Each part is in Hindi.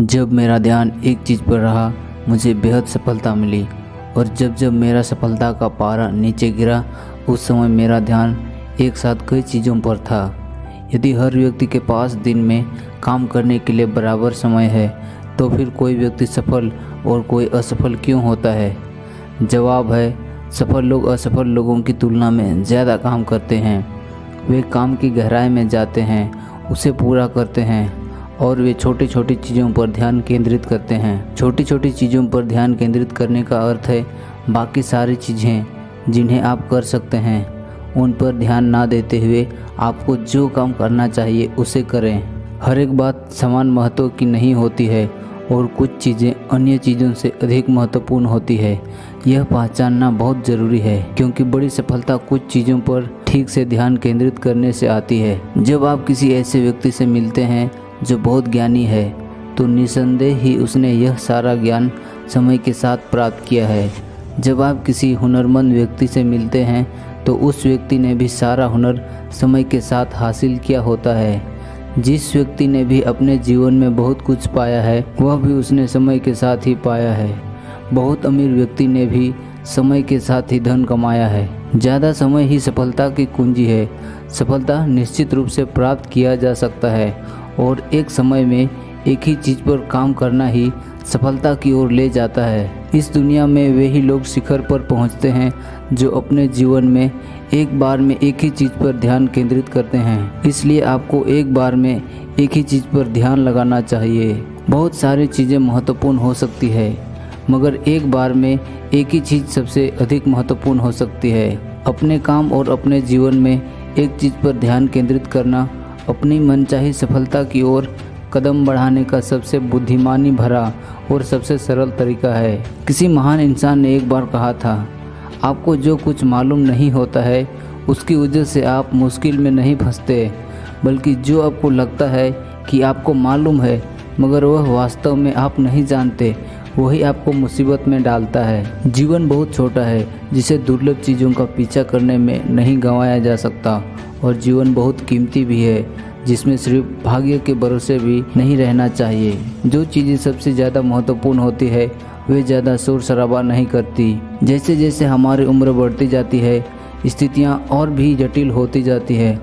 जब मेरा ध्यान एक चीज़ पर रहा मुझे बेहद सफलता मिली, और जब जब मेरा सफलता का पारा नीचे गिरा उस समय मेरा ध्यान एक साथ कई चीज़ों पर था। यदि हर व्यक्ति के पास दिन में काम करने के लिए बराबर समय है तो फिर कोई व्यक्ति सफल और कोई असफल क्यों होता है? जवाब है, सफल लोग असफल लोगों की तुलना में ज़्यादा काम करते हैं। वे काम की गहराई में जाते हैं, उसे पूरा करते हैं और वे छोटी छोटी चीज़ों पर ध्यान केंद्रित करते हैं। छोटी छोटी चीज़ों पर ध्यान केंद्रित करने का अर्थ है बाकी सारी चीज़ें जिन्हें आप कर सकते हैं उन पर ध्यान ना देते हुए आपको जो काम करना चाहिए उसे करें। हर एक बात समान महत्व की नहीं होती है और कुछ चीज़ें अन्य चीज़ों से अधिक महत्वपूर्ण होती है। यह पहचानना बहुत ज़रूरी है, क्योंकि बड़ी सफलता कुछ चीज़ों पर ठीक से ध्यान केंद्रित करने से आती है। जब आप किसी ऐसे व्यक्ति से मिलते हैं जो बहुत ज्ञानी है तो निसंदेह ही उसने यह सारा ज्ञान समय के साथ प्राप्त किया है। जब आप किसी हुनरमंद व्यक्ति से मिलते हैं तो उस व्यक्ति ने भी सारा हुनर समय के साथ हासिल किया होता है। जिस व्यक्ति ने भी अपने जीवन में बहुत कुछ पाया है वह भी उसने समय के साथ ही पाया है। बहुत अमीर व्यक्ति ने भी समय के साथ ही धन कमाया है। ज़्यादा समय ही सफलता की कुंजी है। सफलता निश्चित रूप से प्राप्त किया जा सकता है और एक समय में एक ही चीज़ पर काम करना ही सफलता की ओर ले जाता है। इस दुनिया में वे ही लोग शिखर पर पहुंचते हैं जो अपने जीवन में एक बार में एक ही चीज़ पर ध्यान केंद्रित करते हैं। इसलिए आपको एक बार में एक ही चीज़ पर ध्यान लगाना चाहिए। बहुत सारी चीज़ें महत्वपूर्ण हो सकती है मगर एक बार में एक ही चीज़ सबसे अधिक महत्वपूर्ण हो सकती है। अपने काम और अपने जीवन में एक चीज़ पर ध्यान केंद्रित करना अपनी मनचाही सफलता की ओर कदम बढ़ाने का सबसे बुद्धिमानी भरा और सबसे सरल तरीका है। किसी महान इंसान ने एक बार कहा था, आपको जो कुछ मालूम नहीं होता है उसकी वजह से आप मुश्किल में नहीं फंसते, बल्कि जो आपको लगता है कि आपको मालूम है मगर वह वास्तव में आप नहीं जानते, वही आपको मुसीबत में डालता है। जीवन बहुत छोटा है जिसे दुर्लभ चीज़ों का पीछा करने में नहीं गंवाया जा सकता, और जीवन बहुत कीमती भी है जिसमें सिर्फ भाग्य के भरोसे भी नहीं रहना चाहिए। जो चीज़ें सबसे ज़्यादा महत्वपूर्ण होती है वे ज़्यादा शोर शराबा नहीं करती। जैसे जैसे हमारी उम्र बढ़ती जाती है स्थितियाँ और भी जटिल होती जाती है।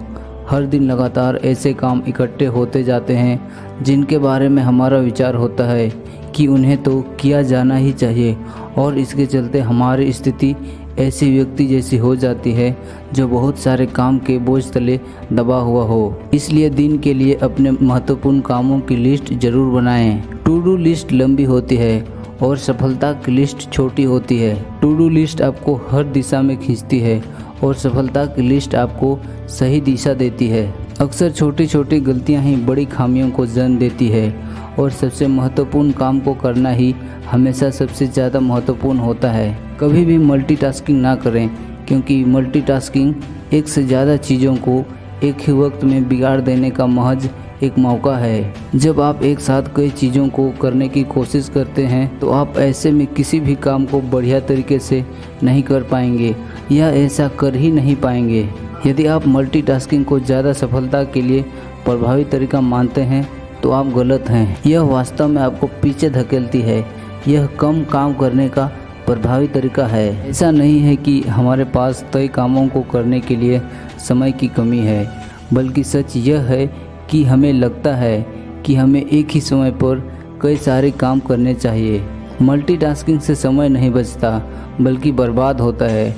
हर दिन लगातार ऐसे काम इकट्ठे होते जाते हैं जिनके बारे में हमारा विचार होता है कि उन्हें तो किया जाना ही चाहिए, और इसके चलते हमारी स्थिति ऐसी व्यक्ति जैसी हो जाती है जो बहुत सारे काम के बोझ तले दबा हुआ हो। इसलिए दिन के लिए अपने महत्वपूर्ण कामों की लिस्ट जरूर बनाएं। टू डू लिस्ट लंबी होती है और सफलता की लिस्ट छोटी होती है। टू डू लिस्ट आपको हर दिशा में खींचती है और सफलता की लिस्ट आपको सही दिशा देती है। अक्सर छोटी छोटी गलतियां ही बड़ी खामियों को जन्म देती है, और सबसे महत्वपूर्ण काम को करना ही हमेशा सबसे ज़्यादा महत्वपूर्ण होता है। कभी भी मल्टीटास्किंग ना करें, क्योंकि मल्टीटास्किंग एक से ज़्यादा चीज़ों को एक ही वक्त में बिगाड़ देने का महज एक मौका है। जब आप एक साथ कई चीज़ों को करने की कोशिश करते हैं तो आप ऐसे में किसी भी काम को बढ़िया तरीके से नहीं कर पाएंगे या ऐसा कर ही नहीं पाएंगे। यदि आप मल्टीटास्किंग को ज़्यादा सफलता के लिए प्रभावी तरीका मानते हैं तो आप गलत हैं। यह वास्तव में आपको पीछे धकेलती है। यह कम काम करने का प्रभावी तरीका है। ऐसा नहीं है कि हमारे पास तय कामों को करने के लिए समय की कमी है, बल्कि सच यह है कि हमें लगता है कि हमें एक ही समय पर कई सारे काम करने चाहिए। मल्टीटास्किंग से समय नहीं बचता बल्कि बर्बाद होता है।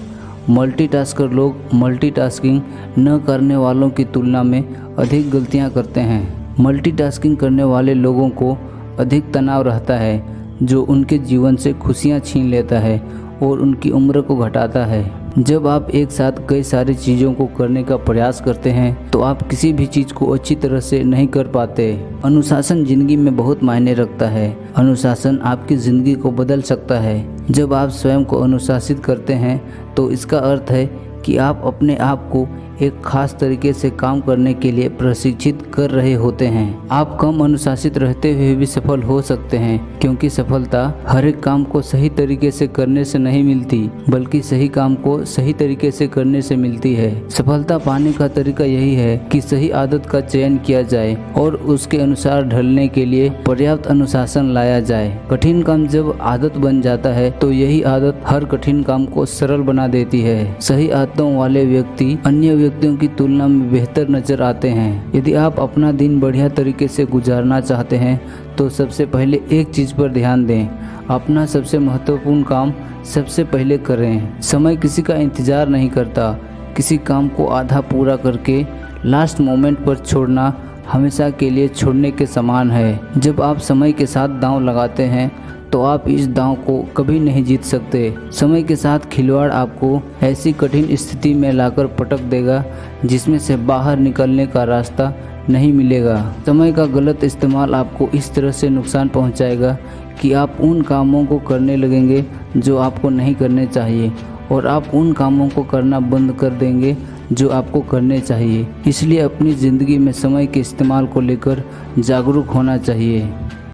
मल्टीटास्कर लोग मल्टीटास्किंग न करने वालों की तुलना में अधिक गलतियां करते हैं। मल्टीटास्किंग करने वाले लोगों को अधिक तनाव रहता है जो उनके जीवन से खुशियां छीन लेता है और उनकी उम्र को घटाता है। जब आप एक साथ कई सारी चीज़ों को करने का प्रयास करते हैं तो आप किसी भी चीज़ को अच्छी तरह से नहीं कर पाते। अनुशासन जिंदगी में बहुत मायने रखता है। अनुशासन आपकी ज़िंदगी को बदल सकता है। जब आप स्वयं को अनुशासित करते हैं तो इसका अर्थ है कि आप अपने आप को एक खास तरीके से काम करने के लिए प्रशिक्षित कर रहे होते हैं। आप कम अनुशासित रहते हुए भी सफल हो सकते हैं, क्योंकि सफलता हर एक काम को सही तरीके से करने से नहीं मिलती, बल्कि सही काम को सही तरीके से करने से मिलती है। सफलता पाने का तरीका यही है कि सही आदत का चयन किया जाए और उसके अनुसार ढलने के लिए पर्याप्त अनुशासन लाया जाए। कठिन काम जब आदत बन जाता है तो यही आदत हर कठिन काम को सरल बना देती है। सही आदतों वाले व्यक्ति अन्य व्यक्तियों की तुलना में बेहतर नजर आते हैं। यदि आप अपना दिन बढ़िया तरीके से गुजारना चाहते हैं तो सबसे पहले एक चीज पर ध्यान दें, अपना सबसे महत्वपूर्ण काम सबसे पहले करें। समय किसी का इंतजार नहीं करता। किसी काम को आधा पूरा करके लास्ट मोमेंट पर छोड़ना हमेशा के लिए छोड़ने के समान है। जब आप समय के साथ दांव लगाते हैं तो आप इस दांव को कभी नहीं जीत सकते। समय के साथ खिलवाड़ आपको ऐसी कठिन स्थिति में लाकर पटक देगा जिसमें से बाहर निकलने का रास्ता नहीं मिलेगा। समय का गलत इस्तेमाल आपको इस तरह से नुकसान पहुंचाएगा कि आप उन कामों को करने लगेंगे जो आपको नहीं करने चाहिए, और आप उन कामों को करना बंद कर देंगे जो आपको करने चाहिए। इसलिए अपनी ज़िंदगी में समय के इस्तेमाल को लेकर जागरूक होना चाहिए।